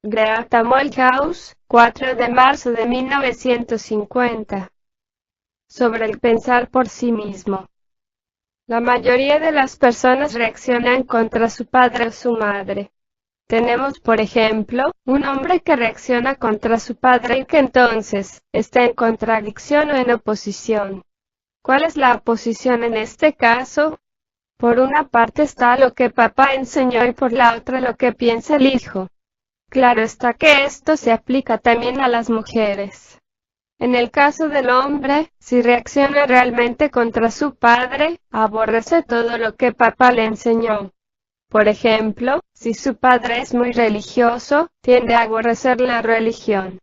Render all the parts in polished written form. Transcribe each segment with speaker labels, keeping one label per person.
Speaker 1: Great Mollhouse, 4 de marzo de 1950. Sobre el pensar por sí mismo. La mayoría de las personas reaccionan contra su padre o su madre. Tenemos, por ejemplo, un hombre que reacciona contra su padre y que entonces está en contradicción o en oposición. ¿Cuál es la oposición en este caso? Por una parte está lo que papá enseñó y por la otra lo que piensa el hijo. Claro está que esto se aplica también a las mujeres. En el caso del hombre, si reacciona realmente contra su padre, aborrece todo lo que papá le enseñó. Por ejemplo, si su padre es muy religioso, tiende a aborrecer la religión.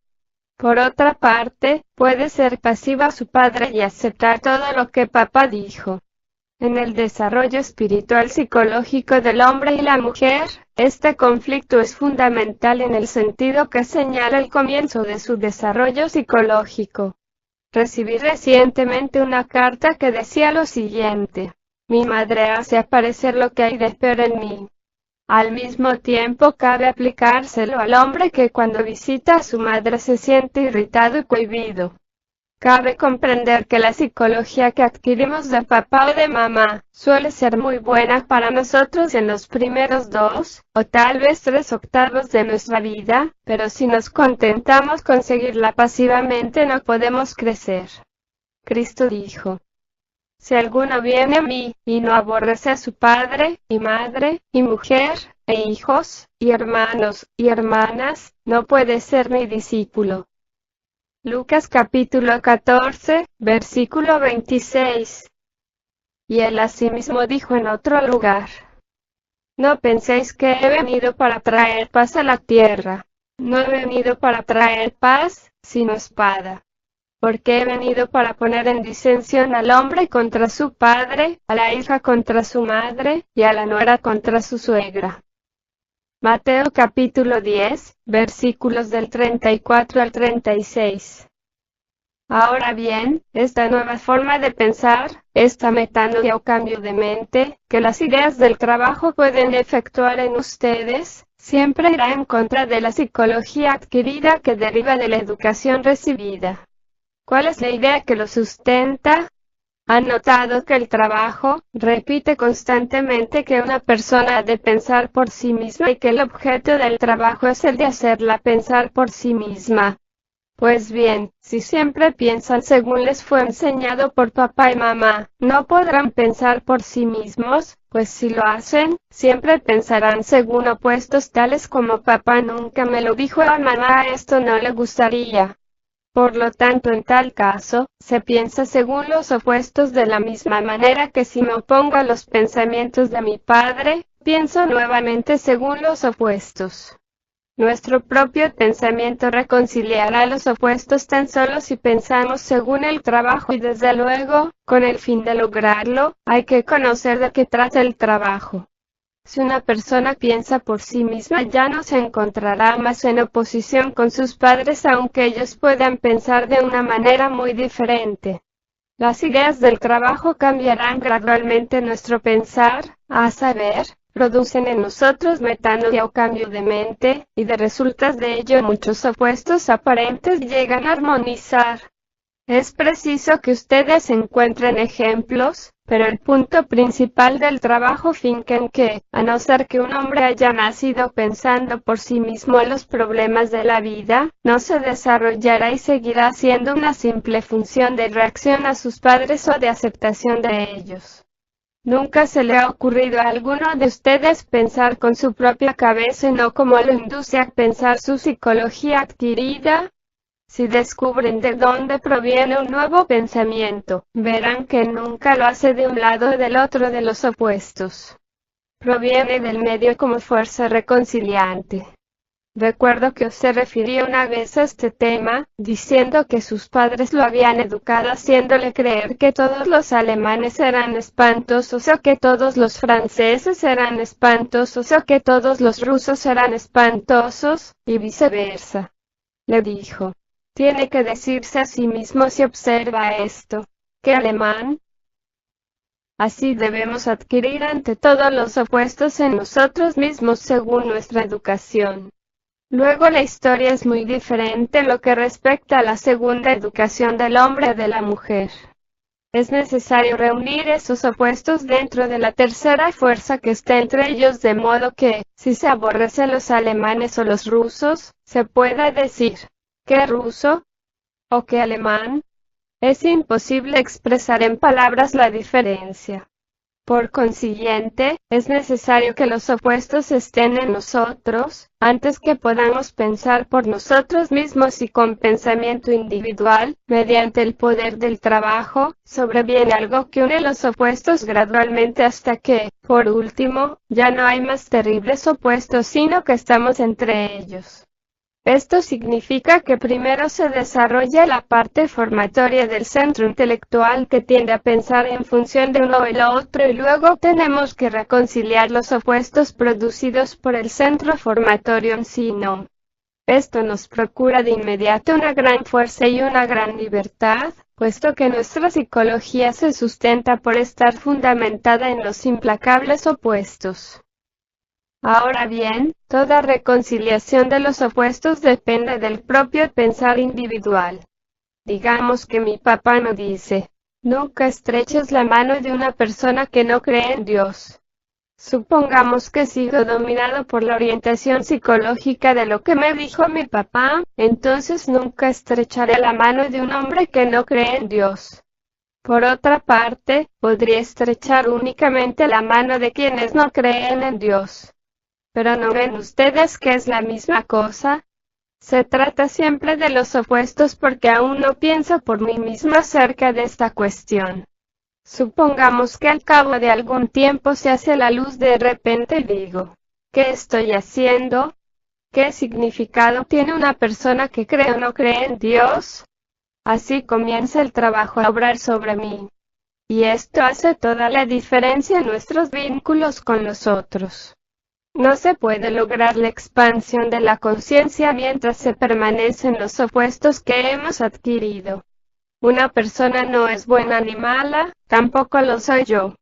Speaker 1: Por otra parte, puede ser pasivo a su padre y aceptar todo lo que papá dijo. En el desarrollo espiritual psicológico del hombre y la mujer, este conflicto es fundamental en el sentido que señala el comienzo de su desarrollo psicológico. Recibí recientemente una carta que decía lo siguiente: mi madre hace aparecer lo que hay de peor en mí. Al mismo tiempo cabe aplicárselo al hombre que cuando visita a su madre se siente irritado y cohibido. Cabe comprender que la psicología que adquirimos de papá o de mamá suele ser muy buena para nosotros en los primeros 2, o tal vez 3/8 de nuestra vida, pero si nos contentamos con seguirla pasivamente no podemos crecer. Cristo dijo: si alguno viene a mí, y no aborrece a su padre, y madre, y mujer, e hijos, y hermanos, y hermanas, no puede ser mi discípulo. Lucas capítulo 14, versículo 26. Y él asimismo dijo en otro lugar: no penséis que he venido para traer paz a la tierra. No he venido para traer paz, sino espada. Porque he venido para poner en disensión al hombre contra su padre, a la hija contra su madre, y a la nuera contra su suegra. Mateo capítulo 10, versículos del 34 al 36. Ahora bien, esta nueva forma de pensar, esta metanoia o cambio de mente, que las ideas del trabajo pueden efectuar en ustedes, siempre irá en contra de la psicología adquirida que deriva de la educación recibida. ¿Cuál es la idea que lo sustenta? ¿Han notado que el trabajo repite constantemente que una persona ha de pensar por sí misma y que el objeto del trabajo es el de hacerla pensar por sí misma? Pues bien, si siempre piensan según les fue enseñado por papá y mamá, no podrán pensar por sí mismos, pues si lo hacen, siempre pensarán según opuestos tales como papá nunca me lo dijo a mamá esto no le gustaría. Por lo tanto, en tal caso, se piensa según los opuestos de la misma manera que si me opongo a los pensamientos de mi padre, pienso nuevamente según los opuestos. Nuestro propio pensamiento reconciliará los opuestos tan solo si pensamos según el trabajo y desde luego, con el fin de lograrlo, hay que conocer de qué trata el trabajo. Si una persona piensa por sí misma ya no se encontrará más en oposición con sus padres aunque ellos puedan pensar de una manera muy diferente. Las ideas del trabajo cambiarán gradualmente nuestro pensar, a saber, producen en nosotros metanoia o cambio de mente, y de resultas de ello muchos opuestos aparentes llegan a armonizar. Es preciso que ustedes encuentren ejemplos, pero el punto principal del trabajo finca en que, a no ser que un hombre haya nacido pensando por sí mismo en los problemas de la vida, no se desarrollará y seguirá siendo una simple función de reacción a sus padres o de aceptación de ellos. ¿Nunca se le ha ocurrido a alguno de ustedes pensar con su propia cabeza y no como lo induce a pensar su psicología adquirida? Si descubren de dónde proviene un nuevo pensamiento, verán que nunca lo hace de un lado o del otro de los opuestos. Proviene del medio como fuerza reconciliante. Recuerdo que se refirió una vez a este tema, diciendo que sus padres lo habían educado haciéndole creer que todos los alemanes eran espantosos o que todos los franceses eran espantosos o que todos los rusos eran espantosos, y viceversa. Le dijo: tiene que decirse a sí mismo si observa esto. ¿Qué alemán? Así debemos adquirir ante todo los opuestos en nosotros mismos según nuestra educación. Luego la historia es muy diferente en lo que respecta a la segunda educación del hombre y de la mujer. Es necesario reunir esos opuestos dentro de la tercera fuerza que está entre ellos, de modo que, si se aborrecen los alemanes o los rusos, se pueda decir, ¿qué ruso? ¿O qué alemán? Es imposible expresar en palabras la diferencia. Por consiguiente, es necesario que los opuestos estén en nosotros, antes que podamos pensar por nosotros mismos y con pensamiento individual, mediante el poder del trabajo, sobreviene algo que une los opuestos gradualmente hasta que, por último, ya no hay más terribles opuestos sino que estamos entre ellos. Esto significa que primero se desarrolla la parte formatoria del centro intelectual que tiende a pensar en función de uno o el otro, y luego tenemos que reconciliar los opuestos producidos por el centro formatorio en sí. No. Esto nos procura de inmediato una gran fuerza y una gran libertad, puesto que nuestra psicología se sustenta por estar fundamentada en los implacables opuestos. Ahora bien, toda reconciliación de los opuestos depende del propio pensar individual. Digamos que mi papá me dice, nunca estreches la mano de una persona que no cree en Dios. Supongamos que sigo dominado por la orientación psicológica de lo que me dijo mi papá, entonces nunca estrecharé la mano de un hombre que no cree en Dios. Por otra parte, podría estrechar únicamente la mano de quienes no creen en Dios. ¿Pero no ven ustedes que es la misma cosa? Se trata siempre de los opuestos porque aún no pienso por mí mismo acerca de esta cuestión. Supongamos que al cabo de algún tiempo se hace la luz de repente y digo, ¿qué estoy haciendo? ¿Qué significado tiene una persona que cree o no cree en Dios? Así comienza el trabajo a obrar sobre mí. Y esto hace toda la diferencia en nuestros vínculos con los otros. No se puede lograr la expansión de la conciencia mientras se permanecen los opuestos que hemos adquirido. Una persona no es buena ni mala, tampoco lo soy yo.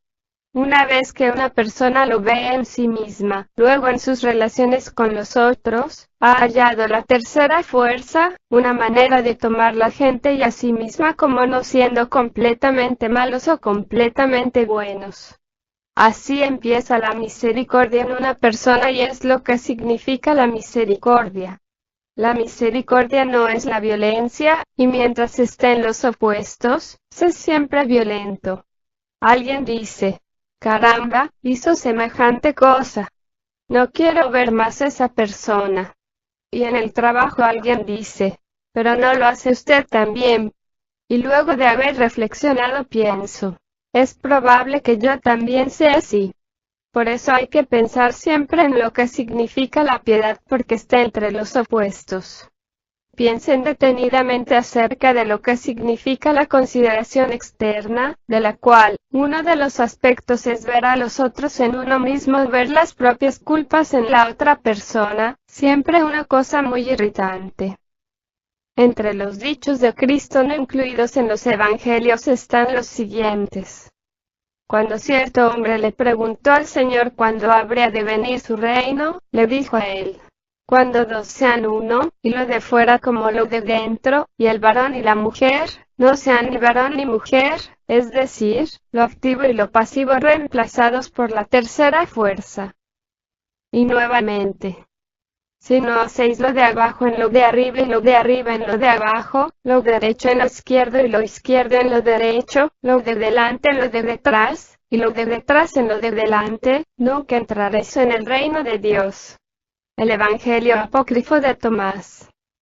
Speaker 1: Una vez que una persona lo ve en sí misma, luego en sus relaciones con los otros, ha hallado la tercera fuerza, una manera de tomar la gente y a sí misma como no siendo completamente malos o completamente buenos. Así empieza la misericordia en una persona y es lo que significa la misericordia. La misericordia no es la violencia, y mientras está en los opuestos, es siempre violento. Alguien dice, caramba, hizo semejante cosa. No quiero ver más a esa persona. Y en el trabajo alguien dice, pero no lo hace usted también. Y luego de haber reflexionado pienso, es probable que yo también sea así. Por eso hay que pensar siempre en lo que significa la piedad porque está entre los opuestos. Piensen detenidamente acerca de lo que significa la consideración externa, de la cual, uno de los aspectos es ver a los otros en uno mismo, ver las propias culpas en la otra persona, siempre una cosa muy irritante. Entre los dichos de Cristo no incluidos en los evangelios están los siguientes. Cuando cierto hombre le preguntó al Señor cuándo habría de venir su reino, le dijo a él, cuando dos sean uno, y lo de fuera como lo de dentro, y el varón y la mujer, no sean ni varón ni mujer, es decir, lo activo y lo pasivo reemplazados por la tercera fuerza. Y nuevamente, si no hacéis lo de abajo en lo de arriba y lo de arriba en lo de abajo, lo derecho en lo izquierdo y lo izquierdo en lo derecho, lo de delante en lo de detrás, y lo de detrás en lo de delante, nunca entraréis en el reino de Dios. El Evangelio apócrifo de Tomás.